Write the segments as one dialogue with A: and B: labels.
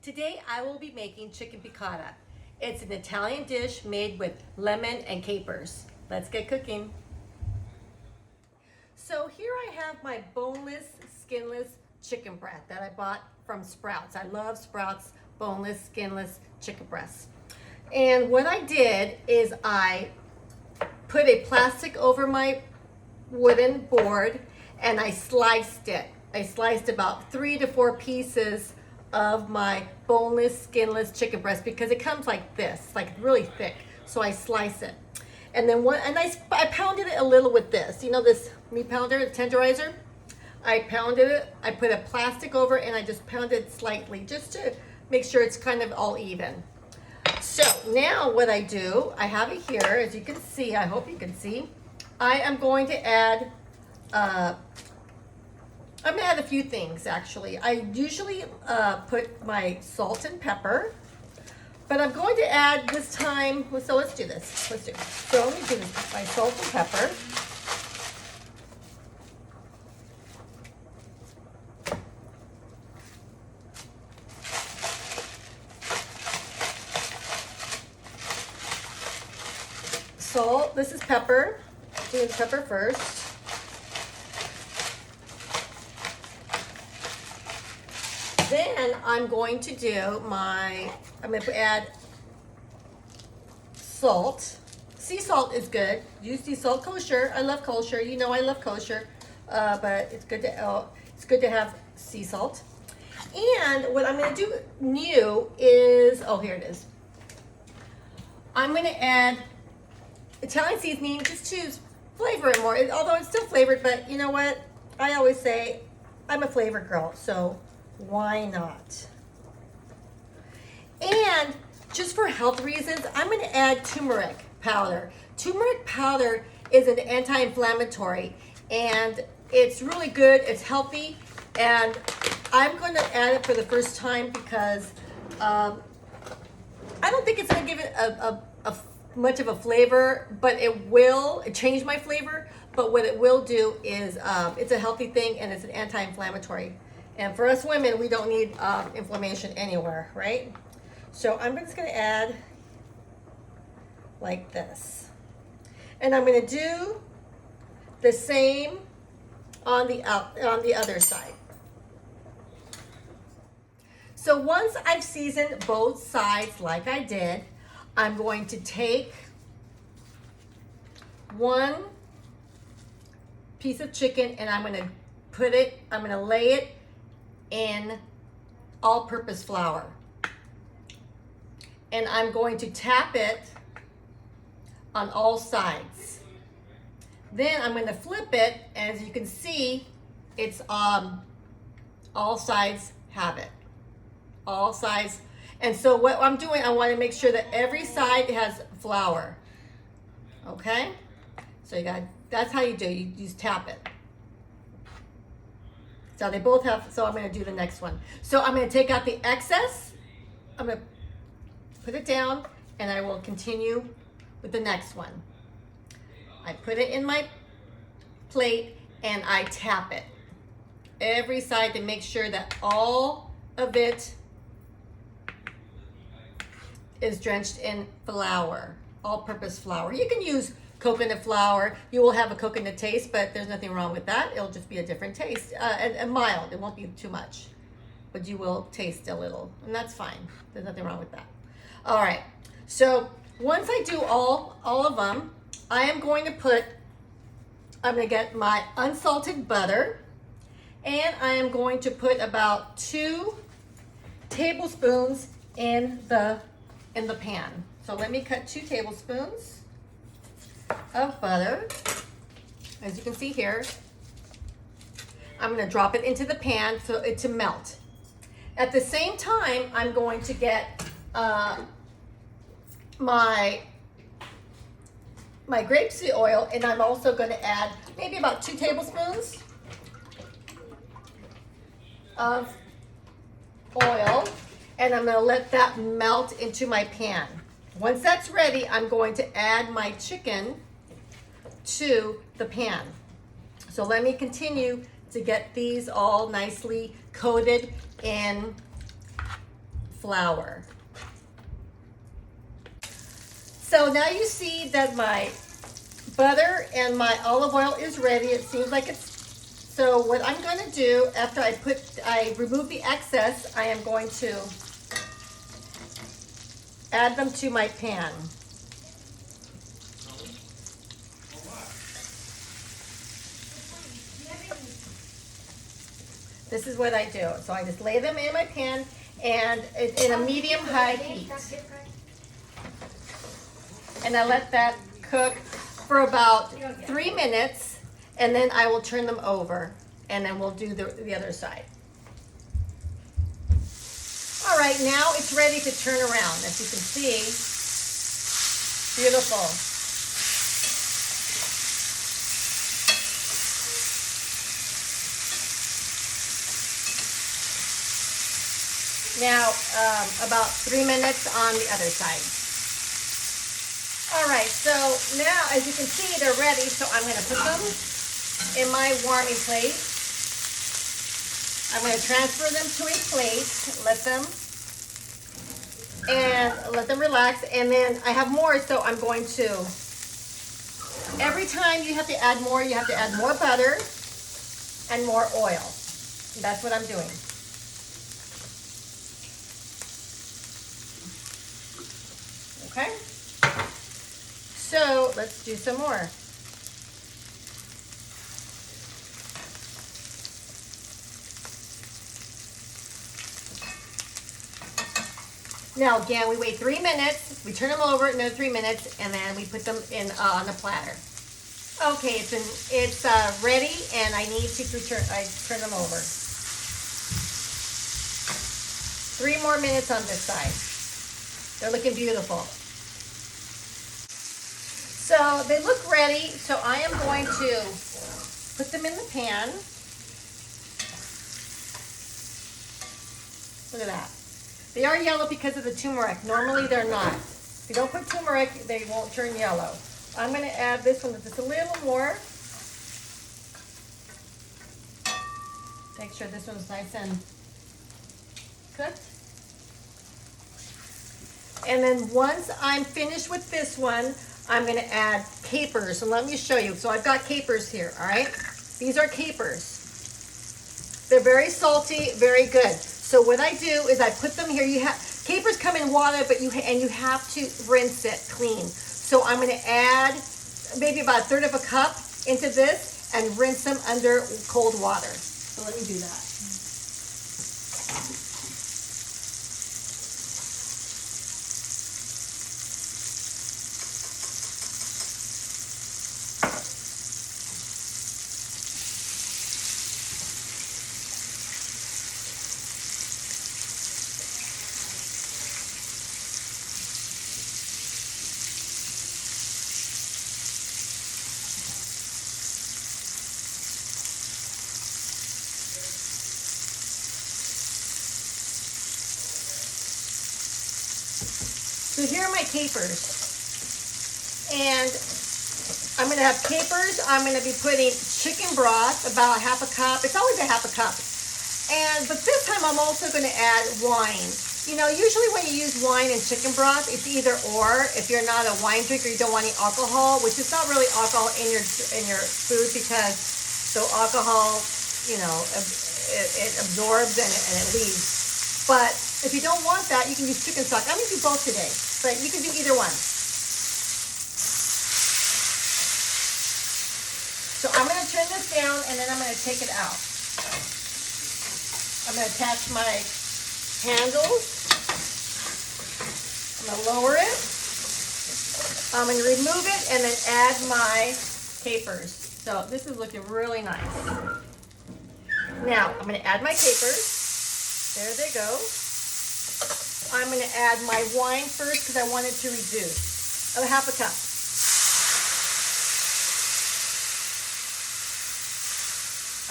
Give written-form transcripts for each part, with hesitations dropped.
A: Today I will be making chicken piccata. It's an Italian dish made with lemon and capers. Let's get cooking. So here I have my boneless, skinless chicken breast that I bought from Sprouts. I love Sprouts boneless, skinless chicken breasts. And what I did is I put a plastic over my wooden board and I sliced it. I sliced about 3 to 4 pieces of my boneless, skinless chicken breast because it comes like this, like really thick. So I slice it. And then I pounded it a little with this. You know this meat pounder, the tenderizer? I pounded it, I put a plastic over it, and I just pounded it slightly just to make sure it's kind of all even. So now what I do, I have it here, as you can see, I hope you can see. I am going to add, I'm gonna add a few things actually. I usually put my salt and pepper, but I'm going to add this time, so let's do this. Let's do it. So let me do this, my salt and pepper. Salt, this is pepper. Doing pepper first. Then I'm going to do I'm going to add salt. Sea salt is good. Use sea salt. Kosher. I love kosher. You know I love kosher, but it's good to have sea salt. And what I'm going to do new is, oh, here it is. I'm going to add Italian seasoning just to flavor it more. Although it's still flavored, but you know what? I always say I'm a flavor girl, so why not? And just for health reasons, I'm going to add turmeric powder. Turmeric powder is an anti-inflammatory, and it's really good. It's healthy, and I'm going to add it for the first time because I don't think it's going to give it a much of a flavor, but it will change my flavor. But what it will do is it's a healthy thing, and it's an anti-inflammatory. And for us women, we don't need inflammation anywhere, right? So I'm just going to add like this. And I'm going to do the same on the other side. So once I've seasoned both sides like I did, I'm going to take one piece of chicken and I'm going to lay it in all-purpose flour. And I'm going to tap it on all sides. Then I'm going to flip it, and as you can see, it's all sides have it. All sides. And so what I'm doing, I want to make sure that every side has flour. Okay? So that's how you do. You just tap it. So they both have, so I'm going to do the next one. So I'm going to take out the excess. I'm going to put it down, and I will continue with the next one. I put it in my plate, and I tap it. Every side to make sure that all of it is drenched in flour, all-purpose flour. You can use coconut flour. You will have a coconut taste, but there's nothing wrong with that. It'll just be a different taste, and mild. It won't be too much, but you will taste a little, and that's fine. There's nothing wrong with that. All right, so once I do all of them, I'm going to get my unsalted butter, and I am going to put about 2 tablespoons in the pan. So let me cut 2 tablespoons of butter. As you can see here, I'm going to drop it into the pan so it to melt. At the same time, I'm going to get my grapeseed oil, and I'm also going to add maybe about 2 tablespoons of oil, and I'm going to let that melt into my pan. Once that's ready, I'm going to add my chicken to the pan. So let me continue to get these all nicely coated in flour. So now you see that my butter and my olive oil is ready. It seems like it's, so what I'm going to do after I remove the excess, I am going to add them to my pan. This is what I do. So I just lay them in my pan and in a medium-high heat. And I let that cook for about 3 minutes, and then I will turn them over, and then we'll do the other side. All right, now it's ready to turn around. As you can see, beautiful. Now, about 3 minutes on the other side. All right, so now, as you can see, they're ready, so I'm gonna put them in my warming plate. I'm gonna transfer them to a plate, let them relax, and then I have more, so I'm going to, every time you have to add more, you have to add more butter and more oil. That's what I'm doing. Okay? So let's do some more. Now again, we wait 3 minutes, we turn them over another 3 minutes, and then we put them in on the platter. Okay, it's ready, and I need to turn them over. 3 more minutes on this side. They're looking beautiful. So they look ready, so I am going to put them in the pan. Look at that. They are yellow because of the turmeric. Normally they're not. If you don't put turmeric, they won't turn yellow. I'm going to add this one just a little more. Make sure this one's nice and cooked. And then once I'm finished with this one, I'm going to add capers. And let me show you. So I've got capers here, all right? These are capers. They're very salty, very good. So what I do is I put them here. Capers come in water, but you have to rinse it clean. So I'm going to add maybe about 1/3 of a cup into this and rinse them under cold water. So let me do that. So here are my capers. And I'm going to have capers. I'm going to be putting chicken broth, about 1/2 cup. It's always a 1/2 cup. But this time I'm also going to add wine. You know, usually when you use wine in chicken broth, it's either or. If you're not a wine drinker, you don't want any alcohol, which is not really alcohol in your food because the alcohol, you know, it absorbs and it leaves. But if you don't want that, you can use chicken stock. I'm going to do both today, but you can do either one. So I'm going to turn this down, and then I'm going to take it out. I'm going to attach my handles. I'm going to lower it. I'm going to remove it and then add my capers. So this is looking really nice. Now, I'm going to add my capers. There they go. I'm going to add my wine first because I want it to reduce. 1/2 cup.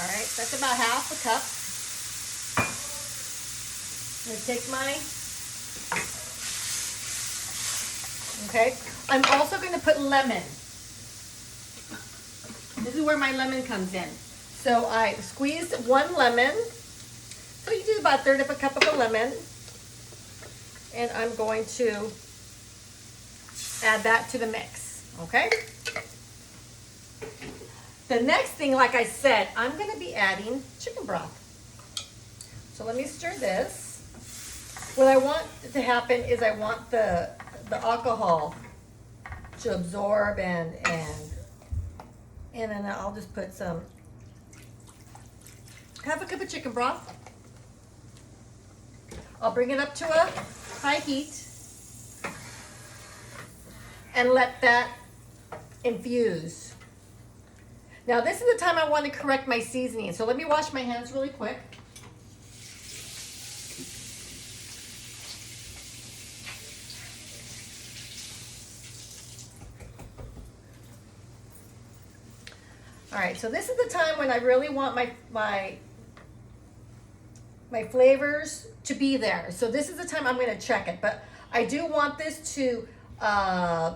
A: All right, that's about 1/2 cup. I'm going to take okay. I'm also going to put lemon. This is where my lemon comes in. So I squeezed 1 lemon. So you do about 1/3 of a cup of a lemon. And I'm going to add that to the mix, okay? The next thing, like I said, I'm gonna be adding chicken broth. So let me stir this. What I want to happen is I want the alcohol to absorb and then I'll just put some, half a cup of chicken broth. I'll bring it up to a high heat and let that infuse. Now this is the time I want to correct my seasoning. So let me wash my hands really quick. All right, so this is the time when I really want my flavors to be there. So this is the time I'm going to check it. But I do want this to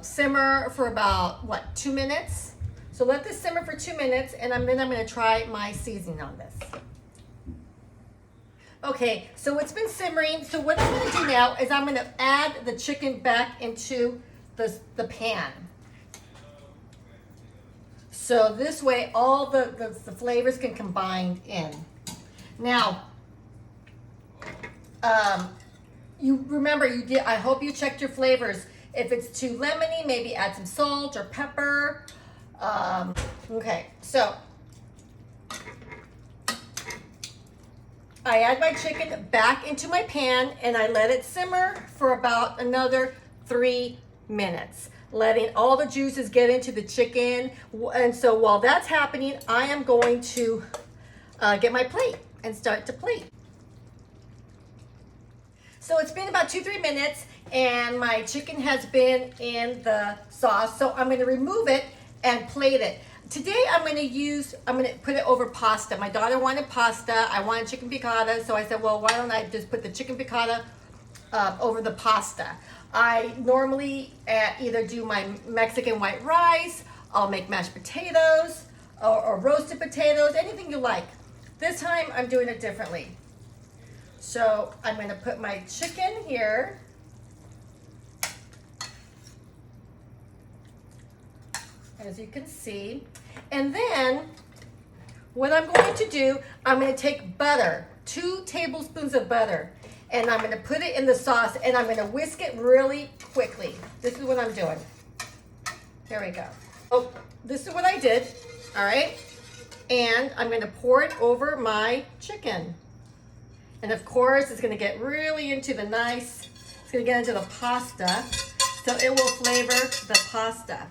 A: simmer for about, what, 2 minutes? So let this simmer for 2 minutes, and then I'm going to try my seasoning on this. Okay, so it's been simmering. So what I'm going to do now is I'm going to add the chicken back into the pan. So this way all the flavors can combine in. Now, you remember I hope you checked your flavors. If it's too lemony, maybe add some salt or pepper. Okay, so I add my chicken back into my pan and I let it simmer for about another 3 minutes, letting all the juices get into the chicken. And so while that's happening, I am going to get my plate and start to plate. So it's been about 2-3 minutes and my chicken has been in the sauce. So I'm going to remove it and plate it. Today I'm going to put it over pasta. My daughter wanted pasta. I wanted chicken piccata. So I said, well, why don't I just put the chicken piccata over the pasta? I normally either do my Mexican white rice, I'll make mashed potatoes or roasted potatoes, anything you like. This time I'm doing it differently. So I'm going to put my chicken here. As you can see. And then what I'm going to do, I'm going to take butter, 2 tablespoons of butter, and I'm going to put it in the sauce and I'm going to whisk it really quickly. This is what I'm doing. Here we go. Oh, this is what I did. All right. And I'm going to pour it over my chicken. And of course, it's going to get really into it's going to get into the pasta. So it will flavor the pasta.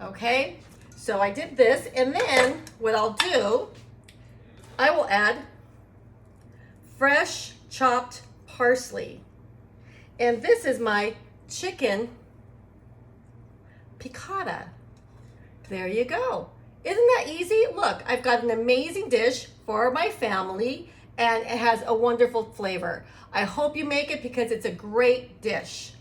A: Okay, so I did this, and then what I'll do, I will add fresh chopped parsley. And this is my chicken piccata. There you go. Isn't that easy? Look, I've got an amazing dish for my family, and it has a wonderful flavor. I hope you make it because it's a great dish.